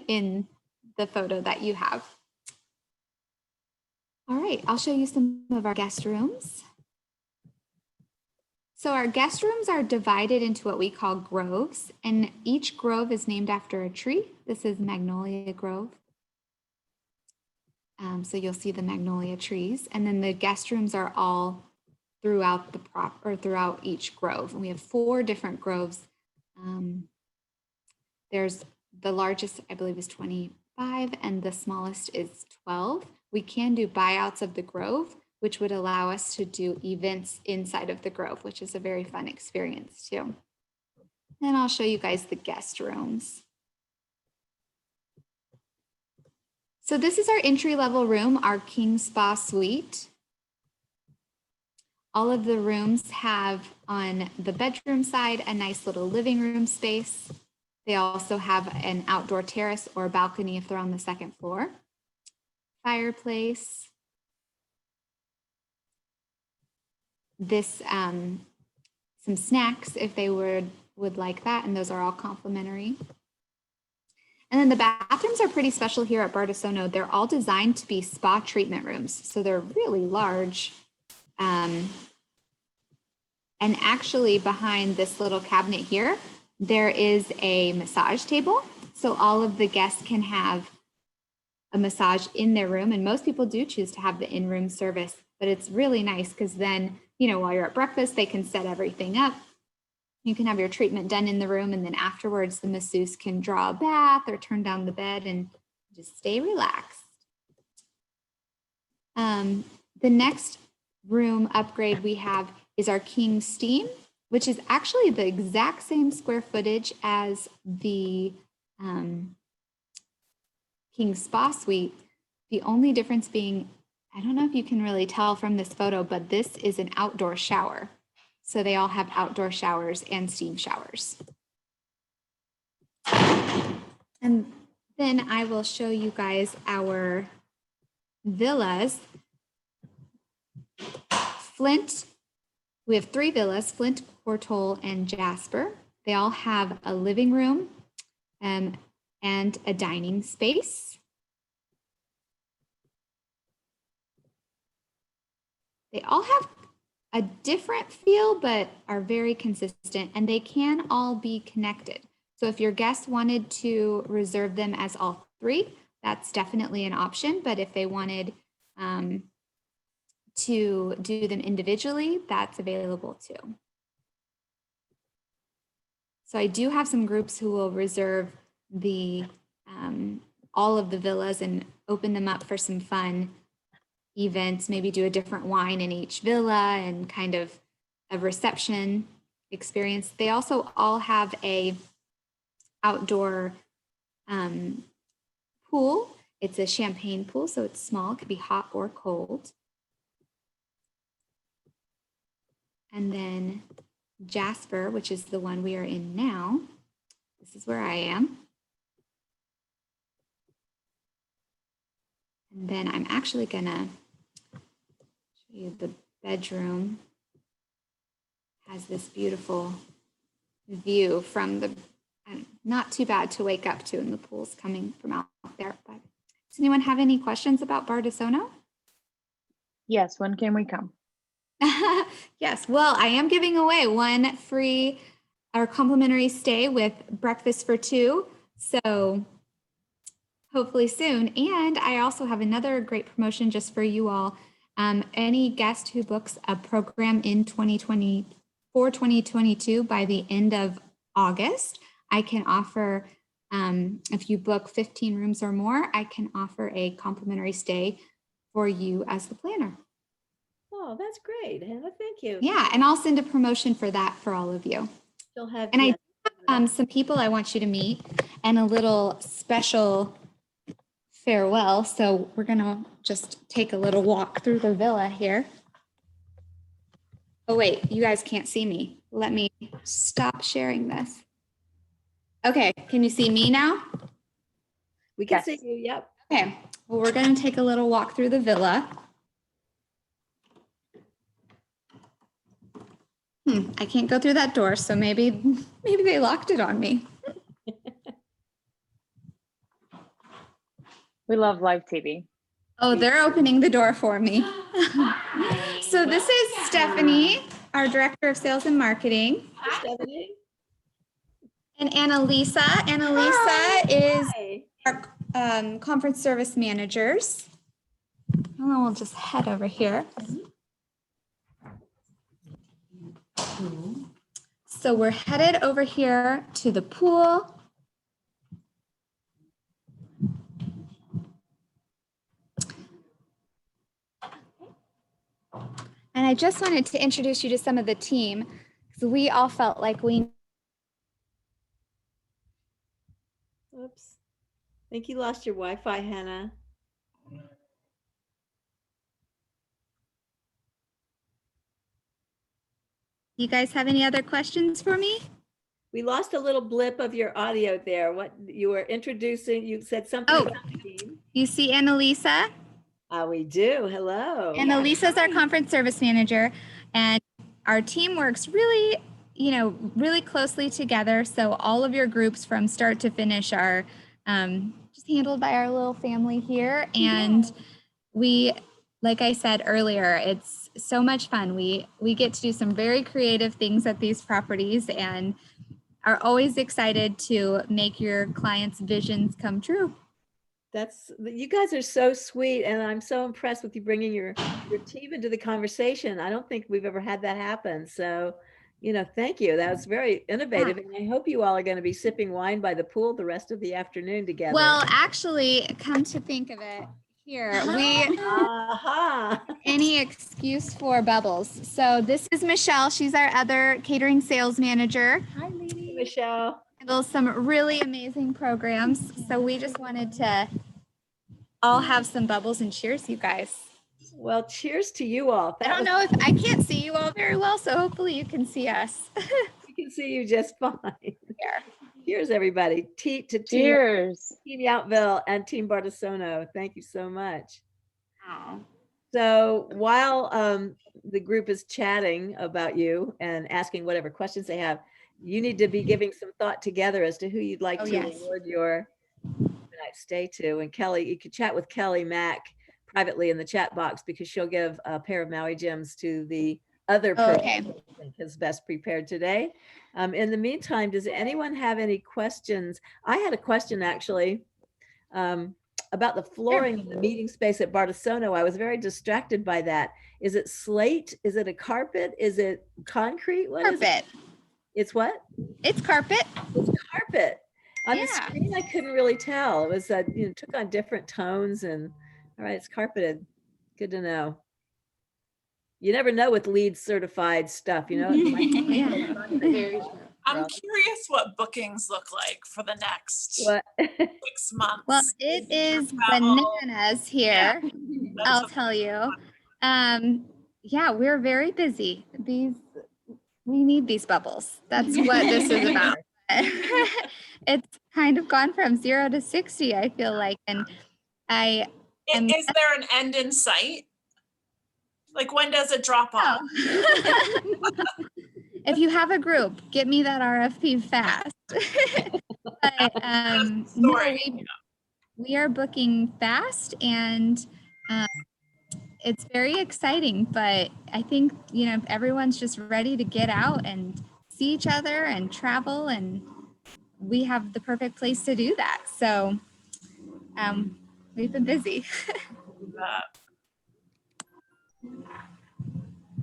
in the photo that you have. All right, I'll show you some of our guest rooms. So our guest rooms are divided into what we call groves, and each grove is named after a tree. This is Magnolia Grove. So you'll see the magnolia trees, and then the guest rooms are all throughout throughout each grove. And we have 4 different groves. There's the largest, I believe, is 25, and the smallest is 12. We can do buyouts of the grove, which would allow us to do events inside of the grove, which is a very fun experience too. And I'll show you guys the guest rooms. So this is our entry-level room, our King Spa Suite. All of the rooms have on the bedroom side a nice little living room space. They also have an outdoor terrace or balcony if they're on the 2nd floor. Fireplace. This, some snacks if they would like that, and those are all complimentary. And then the bathrooms are pretty special here at Bardessono. They're all designed to be spa treatment rooms, so they're really large. And actually behind this little cabinet here, there is a massage table. So all of the guests can have a massage in their room. And most people do choose to have the in-room service, but it's really nice because then, you know, while you're at breakfast, they can set everything up. You can have your treatment done in the room, and then afterwards the masseuse can draw a bath or turn down the bed and just stay relaxed. The next room upgrade we have is our King Steam, which is actually the exact same square footage as the King Spa Suite. The only difference being, I don't know if you can really tell from this photo, but this is an outdoor shower. So they all have outdoor showers and steam showers. And then I will show you guys our villas. Flint, we have 3 villas, Flint, Courtauld, and Jasper. They all have a living room and a dining space. They all have a different feel, but are very consistent, and they can all be connected. So if your guests wanted to reserve them as all 3, that's definitely an option. But if they wanted to do them individually, that's available too. So I do have some groups who will reserve the all of the villas and open them up for some fun events, maybe do a different wine in each villa and kind of a reception experience. They also all have a outdoor pool. It's a champagne pool, so it's small, it could be hot or cold. And then Jasper, which is the one we are in now. This is where I am. And then I'm actually gonna show you the bedroom. Has this beautiful view from the, not too bad to wake up to, and the pool's coming from out there. But does anyone have any questions about Bardessono? Yes, when can we come? Yes, well, I am giving away 1 free or complimentary stay with breakfast for 2. So hopefully soon. And I also have another great promotion just for you all. Any guest who books a program in 2022 by the end of August, I can offer, if you book 15 rooms or more, I can offer a complimentary stay for you as the planner. Oh, that's great, Hannah. Thank you. Yeah, and I'll send a promotion for that for all of you. You'll have, and I have some people I want you to meet and a little special farewell. So we're gonna just take a little walk through the villa here. Oh wait, you guys can't see me. Let me stop sharing this. Okay, can you see me now? We can see you, yep. Okay, well, we're gonna take a little walk through the villa. I can't go through that door, so maybe they locked it on me. We love live TV. Oh, they're opening the door for me. So this is Stephanie, our Director of Sales and Marketing. Hi, Stephanie. And Annalisa. Annalisa is Hi. our conference service managers. And then we'll just head over here. So we're headed over here to the pool. And I just wanted to introduce you to some of the team because we all felt like we. Oops. I think you lost your Wi-Fi, Hannah. You guys have any other questions for me? We lost a little blip of your audio there. What you were introducing, you said something about the team. You see Annalisa? We do. Hello. Annalisa is our conference service manager, and our team works really, really closely together. So all of your groups from start to finish are just handled by our little family here. And we, like I said earlier, it's so much fun. We get to do some very creative things at these properties and are always excited to make your clients' visions come true. You guys are so sweet, and I'm so impressed with you bringing your team into the conversation. I don't think we've ever had that happen. So, thank you. That was very innovative, and I hope you all are going to be sipping wine by the pool the rest of the afternoon together. Well, actually, come to think of it, here we any excuse for bubbles. So this is Michelle. She's our other catering sales manager. Hi, lady. Michelle. Handles some really amazing programs. So we just wanted to all have some bubbles and cheers, you guys. Well, cheers to you all. I don't know if I can't see you all very well, so hopefully you can see us. We can see you just fine. Here. Cheers, everybody. Cheers. Team Yountville and Team Bardessono. Thank you so much. Oh. So while the group is chatting about you and asking whatever questions they have, you need to be giving some thought together as to who you'd like to award your night stay to. And Kelly, you could chat with Kelly Mack privately in the chat box because she'll give a pair of Maui gems to the other person who I think is best prepared today. In the meantime, does anyone have any questions? I had a question actually about the flooring in the meeting space at Bardessono. I was very distracted by that. Is it slate? Is it a carpet? Is it concrete? What is it? It's what? It's carpet. It's carpet. On the screen, I couldn't really tell. It was, took on different tones and, all right, it's carpeted. Good to know. You never know with LEED certified stuff, I'm curious what bookings look like for the next 6 months. Well, it is bananas here. Yeah. I'll tell you. Yeah, we're very busy. We need these bubbles. That's what this is about. It's kind of gone from 0 to 60, I feel like. And is there an end in sight? Like, when does it drop off? If you have a group, get me that RFP fast. But we are booking fast, and it's very exciting. But I think, everyone's just ready to get out and see each other and travel, and we have the perfect place to do that. So we've been busy.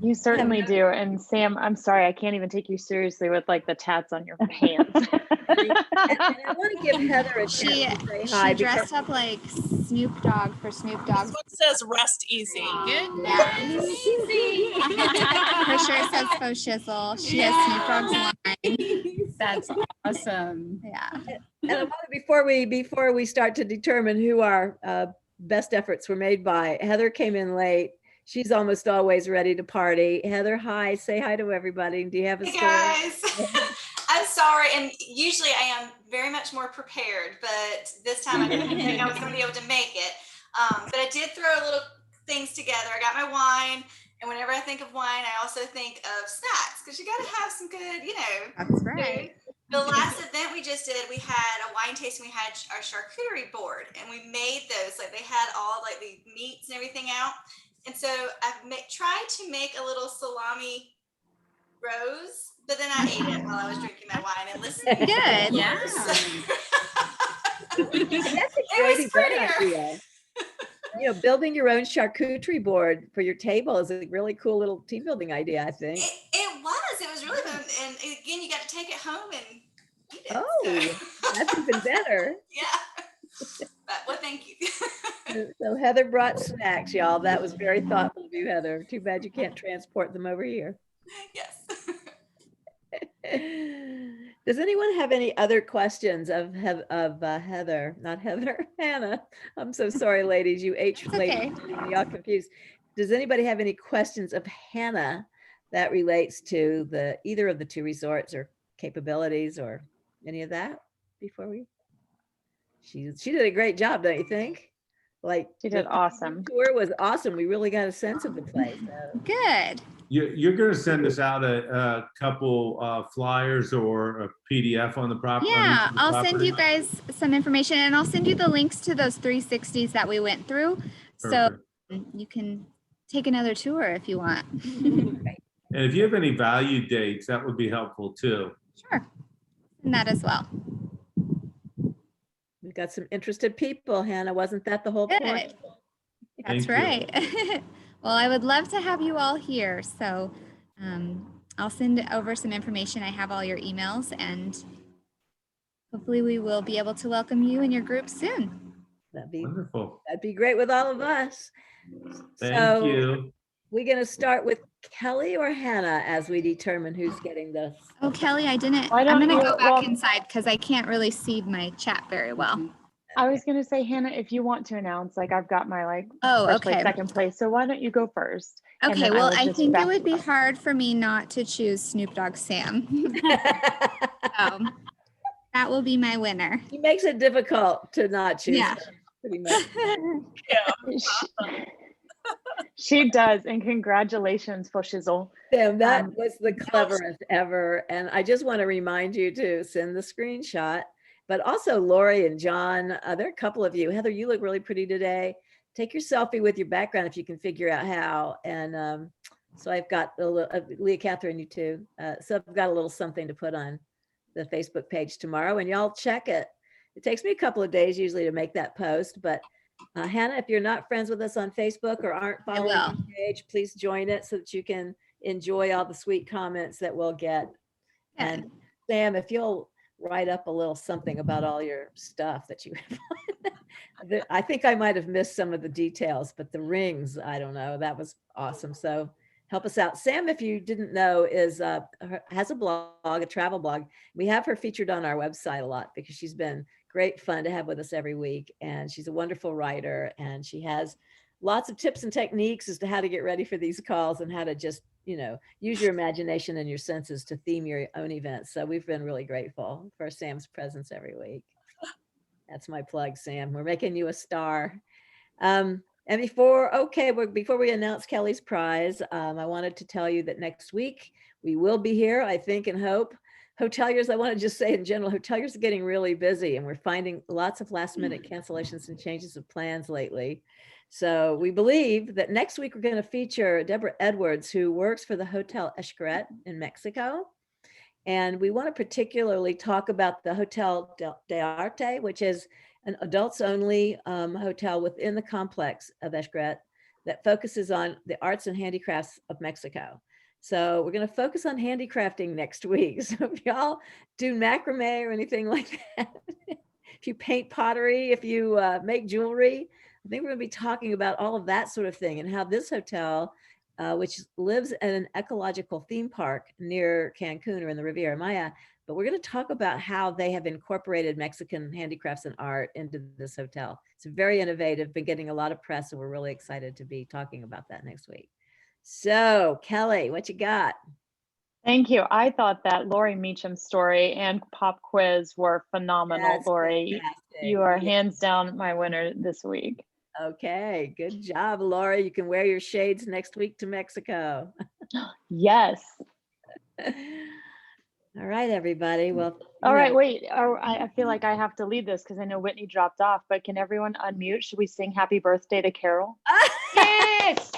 You certainly do. And Sam, I'm sorry, I can't even take you seriously with like the tats on your hands. And I want to give Heather a chance to say hi. She dressed up like Snoop Dogg for Snoop Dogg. This one says rest easy. Good. Easy. Her shirt says faux shizzle. She has Snoop Dogg's line. That's awesome. Yeah. And I want to, before we start to determine who our best efforts were made by, Heather came in late. She's almost always ready to party. Heather, hi. Say hi to everybody. Do you have a story? Hey guys. I'm sorry, and usually I am very much more prepared, but this time I didn't think I was going to be able to make it. But I did throw little things together. I got my wine, and whenever I think of wine, I also think of snacks, because you got to have some good, That's right. The last event we just did, we had a wine tasting. We had our charcuterie board, and we made those. Like they had all like the meats and everything out. And so I've tried to make a little salami rose, but then I ate it while I was drinking my wine and listening. Good. Yeah. That's a great event idea. You know, building your own charcuterie board for your table is a really cool little team building idea, I think. It was really fun. And again, you got to take it home and eat it. Oh, that's even better. Yeah. But, well, thank you. So Heather brought snacks, y'all. That was very thoughtful of you, Heather. Too bad you can't transport them over here. Yes. Does anyone have any other questions of Heather? Not Heather, Hannah. I'm so sorry, ladies. You H ladies, y'all confused. Does anybody have any questions of Hannah that relates to either of the two resorts or capabilities or any of that before we? She did a great job, don't you think? Like She did awesome. Tour was awesome. We really got a sense of the place. So. Good. You're going to send us out a couple flyers or a PDF on the property? Yeah, I'll send you guys some information, and I'll send you the links to those 360s that we went through. Perfect. So you can take another tour if you want. And if you have any value dates, that would be helpful too. Sure. And that as well. We've got some interested people, Hannah. Wasn't that the whole point? That's right. Well, I would love to have you all here. So I'll send over some information. I have all your emails, and hopefully we will be able to welcome you and your group soon. That'd be wonderful. That'd be great with all of us. Thank you. We're going to start with Kelly or Hannah as we determine who's getting this. Oh, Kelly, I didn't. Why I'm don't going to you- go back well- inside because I can't really see my chat very well. I was gonna say, Hannah, if you want to announce, like I've got my Oh, first place, okay. second place. So why don't you go first? And Okay, then well, will I just think it back would be you up. hard for me not to choose Snoop Dogg Sam. That will be my winner. He makes it difficult to not choose. Yeah. him, pretty much. She does, and congratulations for Shizzle. Sam, that was the cleverest ever. And I just want to remind you to send the screenshot, but also Lori and John, there are a couple of you. Heather, you look really pretty today. Take your selfie with your background if you can figure out how. And so I've got a little, Leah Catherine, you too. So I've got a little something to put on the Facebook page tomorrow, and y'all check it. It takes me a couple of days usually to make that post, but Hannah, if you're not friends with us on Facebook or aren't following the page, please join it so that you can enjoy all the sweet comments that we'll get. Yeah. And Sam, if you'll write up a little something about all your stuff that you have. I think I might have missed some of the details, but the rings, I don't know, that was awesome. So help us out. Sam, if you didn't know, has a blog, a travel blog. We have her featured on our website a lot because she's been great fun to have with us every week. And she's a wonderful writer, and she has lots of tips and techniques as to how to get ready for these calls and how to just, use your imagination and your senses to theme your own events. So we've been really grateful for Sam's presence every week. That's my plug, Sam. We're making you a star. And before we announce Kelly's prize, I wanted to tell you that next week we will be here, I think and hope. Hoteliers, I want to just say in general, hoteliers are getting really busy, and we're finding lots of last minute cancellations and changes of plans lately. So we believe that next week we're going to feature Deborah Edwards, who works for the Hotel Xcaret in Mexico. And we want to particularly talk about the Hotel de Arte, which is an adults only hotel within the complex of Xcaret that focuses on the arts and handicrafts of Mexico. So we're going to focus on handicrafting next week. So if y'all do macrame or anything like that, if you paint pottery, if you make jewelry, I think we're going to be talking about all of that sort of thing and how this hotel, which lives at an ecological theme park near Cancun or in the Riviera Maya, but we're going to talk about how they have incorporated Mexican handicrafts and art into this hotel. It's very innovative, been getting a lot of press, and we're really excited to be talking about that next week. So Kelly, what you got? Thank you. I thought that Lori Meacham's story and pop quiz were phenomenal. That's Lori, fantastic. you are Yes. hands down my winner this week. Okay, good job, Laura. You can wear your shades next week to Mexico. Yes. All right, everybody. Well, All right, wait. I feel like I have to lead this because I know Whitney dropped off, but can everyone unmute? Should we sing happy birthday to Carol? Yes.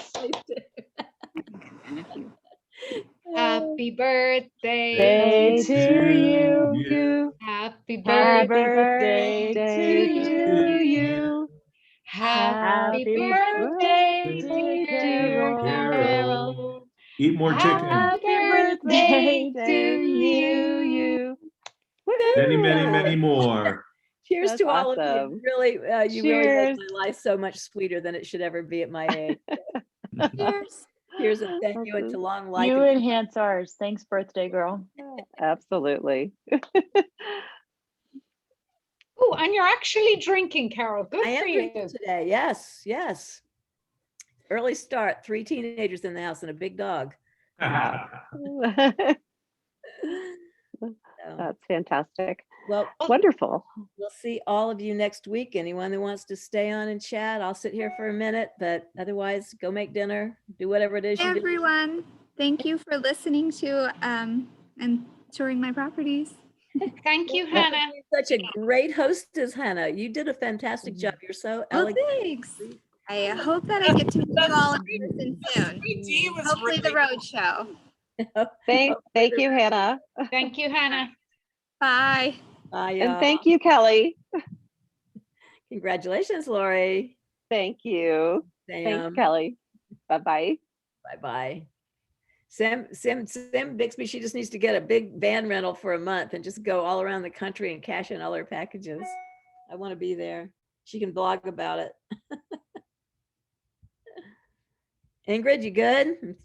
Happy birthday Day to to you. you. Happy Happy birthday birthday to to you. you. Happy Happy birthday, birthday, dear Carol. Carol. Eat more chicken. Happy Happy birthday birthday to to you. Many, many, many more. Cheers That's to all of you. awesome. You really make Cheers. my life so much sweeter than it should ever be at my age. Cheers. Cheers and thank you, and to long life. You enhance ours. Thanks, birthday girl. Absolutely. Oh, and you're actually drinking, Carol. Good I am for drinking you. today. Yes, yes. Early start. 3 teenagers in the house and a big dog. So, That's fantastic. well, Wonderful. we'll see all of you next week. Anyone that wants to stay on and chat, I'll sit here for a minute, but otherwise go make dinner, do whatever it is you do. Everyone, thank you for listening to and touring my properties. Thank you, Hannah. You're such a great hostess, Hannah. You did a fantastic job. You're so Well, elegant. thanks. I hope that I get to meet you all in person soon. 3D was Hopefully the road show. Thank you, Hannah. Thank you, Hannah. Bye. Bye, And y'all. thank you, Kelly. Congratulations, Lori. Thank you. Sam. Thanks, Kelly. Bye-bye. Bye-bye. Sam Bixby, she just needs to get a big van rental for a month and just go all around the country and cash in all her packages. I want to be there. She can blog about it. Ingrid, you good?